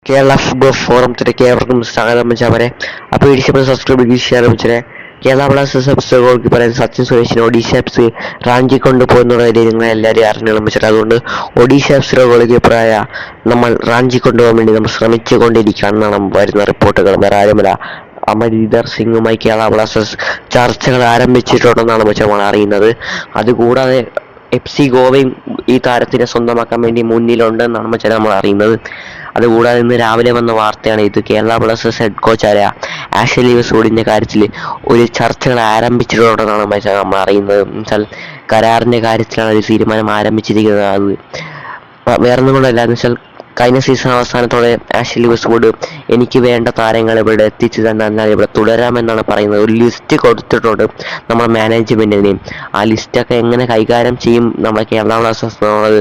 Kerala football ഫോറത്തിലേക്ക് ഏവർക്കും സ്വാഗതം വെച്ചവരെ. അപ്പോൾ ഇടിച്ചപ്പോൾ സബ്സ്ക്രൈബ് ചെയ്ത് ഷെയർ വെച്ചേ. കേരള ബ്ലാസ്റ്റേഴ്സ് എഫ് ഗോൾ പറയുന്നത് സച്ചിൻ സുരേഷിനെ ഒഡീഷ എഫ് റാഞ്ചി കൊണ്ടുപോകുന്ന കാര്യം നിങ്ങൾ എല്ലാവരും അറിഞ്ഞു വെച്ചിട്ട്, അതുകൊണ്ട് ഒഡീഷ എഫ് ഗോൾ കീപ്പറായ നമ്മൾ റാഞ്ചി കൊണ്ടുപോകാൻ വേണ്ടി നമ്മൾ ശ്രമിച്ചു കൊണ്ടിരിക്കുകയാണെന്നാണ് വരുന്ന റിപ്പോർട്ടുകൾ. വേറെ ആരുമല്ല, അമരീന്ദർ സിംഗുമായി കേരള ബ്ലാസ്റ്റേഴ്സ് ചർച്ചകൾ ആരംഭിച്ചിട്ടുണ്ടെന്നാണ് നമ്മൾ അറിയുന്നത്. അതുകൂടാതെ FC ഗോവയും ഈ താരത്തിനെ സ്വന്തമാക്കാൻ വേണ്ടി മുന്നിലുണ്ടെന്നാണ് നമ്മൾ അറിയുന്നത്. അതുകൂടാതെ ഇന്ന് രാവിലെ വന്ന വാർത്തയാണ് ഇത്. കേരള ബ്ലാസ്റ്റേഴ്സ് ഹെഡ് കോച്ചായ ആഷലി വെസ്റ്റ്വുഡിന്റെ കാര്യത്തിൽ ഒരു ചർച്ചകൾ ആരംഭിച്ചിട്ടുണ്ടെന്നാണ് നമ്മൾ അറിയുന്നത്. എന്നുവെച്ചാൽ കരാറിന്റെ കാര്യത്തിലാണ് ഒരു തീരുമാനം ആരംഭിച്ചിരിക്കുന്നത്. അത് വേറൊന്നും കൊണ്ടല്ല, എന്ന് വെച്ചാൽ കഴിഞ്ഞ സീസൺ അവസാനത്തോടെ ആഷലി വെസ്റ്റ്വുഡ് എനിക്ക് വേണ്ട താരങ്ങൾ ഇവിടെ എത്തിച്ചു തന്നാൽ ഇവിടെ തുടരാമെന്നാണ് പറയുന്നത്. ഒരു ലിസ്റ്റ് കൊടുത്തിട്ടുണ്ട് നമ്മുടെ മാനേജ്മെന്റിന്. ആ ലിസ്റ്റൊക്കെ എങ്ങനെ കൈകാര്യം ചെയ്യും നമ്മുടെ കേരള ബ്ലാസ്റ്റേഴ്സ് എന്നുള്ളത്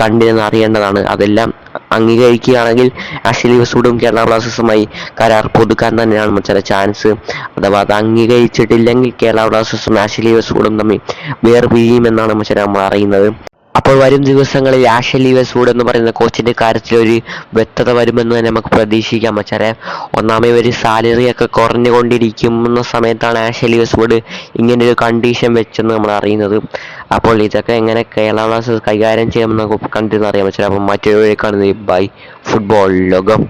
കണ്ടിരുന്ന് അറിയേണ്ടതാണ്. അതെല്ലാം അംഗീകരിക്കുകയാണെങ്കിൽ ആഷലി വെസ്റ്റ്വുഡും കേരള ബ്ലാസ്റ്റേഴ്സുമായി കരാർ പുതുക്കാൻ തന്നെയാണ് ചില ചാൻസ്. അഥവാ അത് അംഗീകരിച്ചിട്ടില്ലെങ്കിൽ കേരള ബ്ലാസ്റ്റേഴ്സും ആഷലി വെസ്റ്റ്വുഡും തമ്മിൽ വേർപിരിയുമെന്നാണ് നമ്മൾ അറിയുന്നത്. അപ്പോൾ വരും ദിവസങ്ങളിൽ ആഷലി വെസ്റ്റ്വുഡ് എന്ന് പറയുന്ന കോച്ചിന്റെ കാര്യത്തിൽ ഒരു വ്യക്തത വരുമെന്ന് തന്നെ നമുക്ക് പ്രതീക്ഷിക്കാം മച്ചാരെ. ഒന്നാമത് ഒരു സാലറി ഒക്കെ കുറഞ്ഞുകൊണ്ടിരിക്കുന്ന സമയത്താണ് ആഷലി വെസ്റ്റ്വുഡ് ഇങ്ങനൊരു കണ്ടീഷൻ വെച്ചെന്ന് നമ്മൾ അറിയുന്നത്. അപ്പോൾ ഇതൊക്കെ എങ്ങനെ കേരള ബ്ലാസ്റ്റേഴ്സ് കൈകാര്യം ചെയ്യുമെന്ന് കണ്ടിരുന്ന് അറിയാൻ പറ്റില്ല. അപ്പം മറ്റൊരു കാണുന്നത് ബൈ ഫുട്ബോൾ ലോകം.